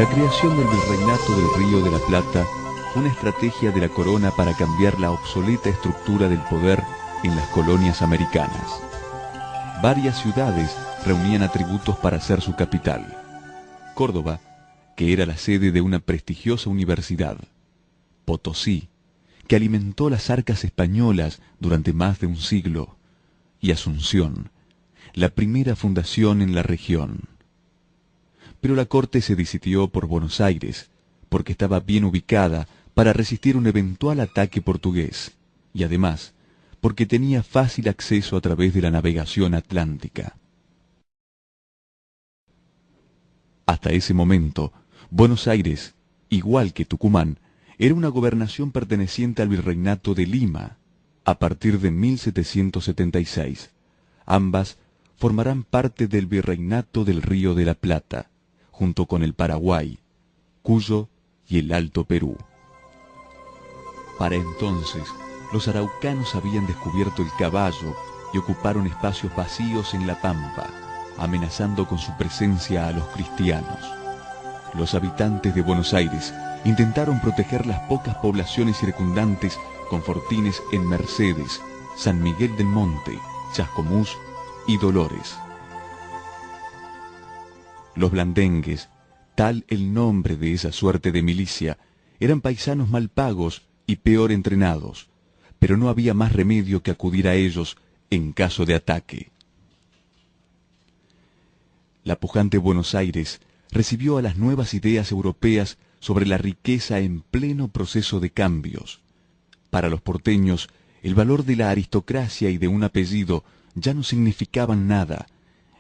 La creación del Virreinato del Río de la Plata fue una estrategia de la corona para cambiar la obsoleta estructura del poder en las colonias americanas. Varias ciudades reunían atributos para ser su capital. Córdoba, que era la sede de una prestigiosa universidad. Potosí, que alimentó las arcas españolas durante más de un siglo. Y Asunción, la primera fundación en la región. Pero la corte se decidió por Buenos Aires, porque estaba bien ubicada para resistir un eventual ataque portugués, y además, porque tenía fácil acceso a través de la navegación atlántica. Hasta ese momento, Buenos Aires, igual que Tucumán, era una gobernación perteneciente al Virreinato de Lima. A partir de 1776, ambas formarán parte del Virreinato del Río de la Plata, junto con el Paraguay, Cuyo y el Alto Perú. Para entonces, los araucanos habían descubierto el caballo y ocuparon espacios vacíos en la pampa, amenazando con su presencia a los cristianos. Los habitantes de Buenos Aires intentaron proteger las pocas poblaciones circundantes con fortines en Mercedes, San Miguel del Monte, Chascomús y Dolores. Los blandengues, tal el nombre de esa suerte de milicia, eran paisanos mal pagos y peor entrenados, pero no había más remedio que acudir a ellos en caso de ataque. La pujante Buenos Aires recibió a las nuevas ideas europeas sobre la riqueza en pleno proceso de cambios. Para los porteños, el valor de la aristocracia y de un apellido ya no significaban nada,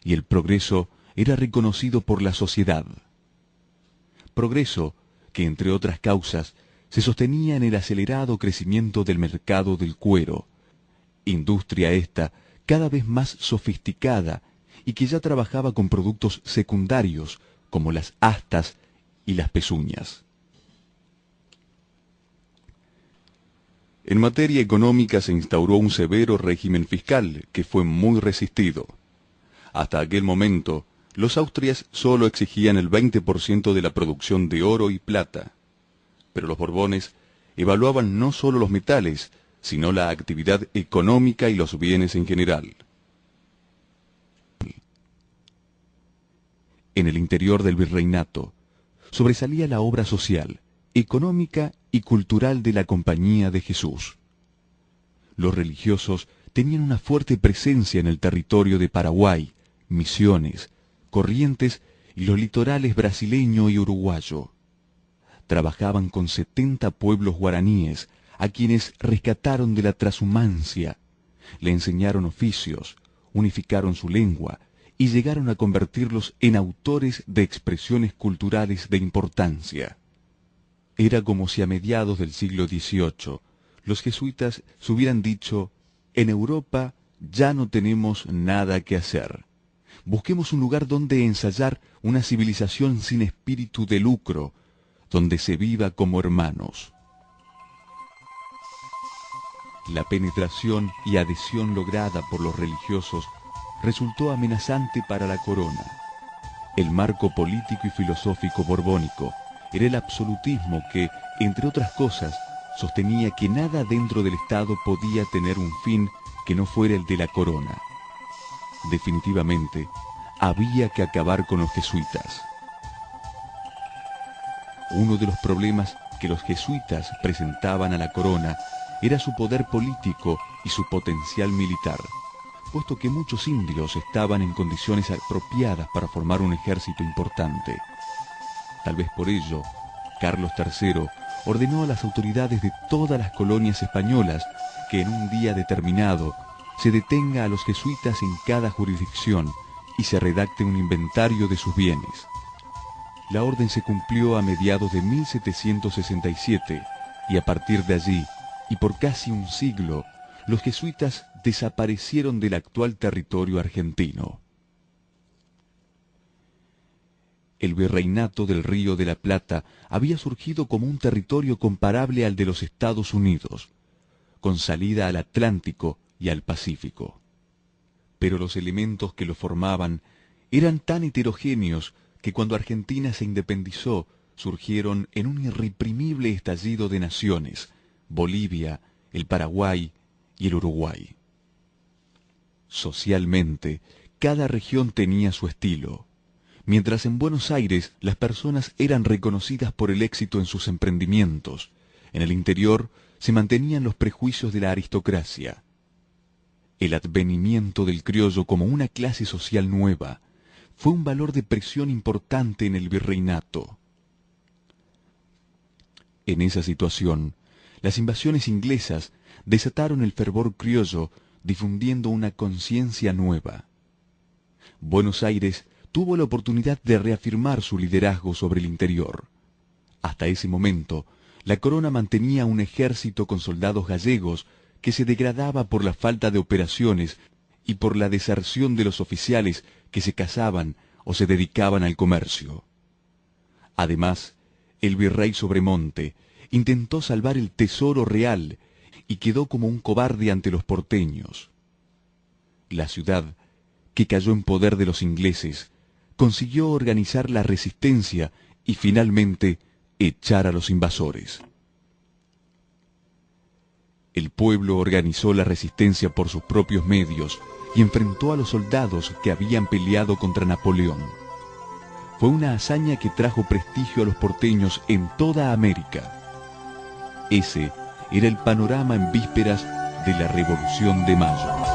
y el progreso era reconocido por la sociedad. Progreso que, entre otras causas, se sostenía en el acelerado crecimiento del mercado del cuero, industria esta cada vez más sofisticada y que ya trabajaba con productos secundarios como las astas y las pezuñas. En materia económica se instauró un severo régimen fiscal que fue muy resistido. Hasta aquel momento, los Austrias solo exigían el 20% de la producción de oro y plata, pero los Borbones evaluaban no solo los metales, sino la actividad económica y los bienes en general. En el interior del virreinato sobresalía la obra social, económica y cultural de la Compañía de Jesús. Los religiosos tenían una fuerte presencia en el territorio de Paraguay, Misiones, Corrientes y los litorales brasileño y uruguayo. Trabajaban con 70 pueblos guaraníes, a quienes rescataron de la trashumancia, le enseñaron oficios, unificaron su lengua y llegaron a convertirlos en autores de expresiones culturales de importancia. Era como si a mediados del siglo XVIII los jesuitas se hubieran dicho: en Europa ya no tenemos nada que hacer. Busquemos un lugar donde ensayar una civilización sin espíritu de lucro, donde se viva como hermanos. La penetración y adhesión lograda por los religiosos resultó amenazante para la corona. El marco político y filosófico borbónico era el absolutismo que, entre otras cosas, sostenía que nada dentro del Estado podía tener un fin que no fuera el de la corona. Definitivamente, había que acabar con los jesuitas. Uno de los problemas que los jesuitas presentaban a la corona era su poder político y su potencial militar, puesto que muchos indios estaban en condiciones apropiadas para formar un ejército importante. Tal vez por ello, Carlos III ordenó a las autoridades de todas las colonias españolas que en un día determinado se detenga a los jesuitas en cada jurisdicción y se redacte un inventario de sus bienes. La orden se cumplió a mediados de 1767 y a partir de allí, y por casi un siglo, los jesuitas desaparecieron del actual territorio argentino. El Virreinato del Río de la Plata había surgido como un territorio comparable al de los Estados Unidos, con salida al Atlántico y al Pacífico. Pero los elementos que lo formaban eran tan heterogéneos que cuando Argentina se independizó surgieron en un irreprimible estallido de naciones, Bolivia, el Paraguay y el Uruguay. Socialmente, cada región tenía su estilo. Mientras en Buenos Aires las personas eran reconocidas por el éxito en sus emprendimientos, en el interior se mantenían los prejuicios de la aristocracia. El advenimiento del criollo como una clase social nueva fue un valor de presión importante en el virreinato. En esa situación, las invasiones inglesas desataron el fervor criollo, difundiendo una conciencia nueva. Buenos Aires tuvo la oportunidad de reafirmar su liderazgo sobre el interior. Hasta ese momento, la corona mantenía un ejército con soldados gallegos que se degradaba por la falta de operaciones y por la deserción de los oficiales que se casaban o se dedicaban al comercio. Además, el virrey Sobremonte intentó salvar el tesoro real y quedó como un cobarde ante los porteños. La ciudad, que cayó en poder de los ingleses, consiguió organizar la resistencia y finalmente echar a los invasores. El pueblo organizó la resistencia por sus propios medios y enfrentó a los soldados que habían peleado contra Napoleón. Fue una hazaña que trajo prestigio a los porteños en toda América. Ese era el panorama en vísperas de la Revolución de Mayo.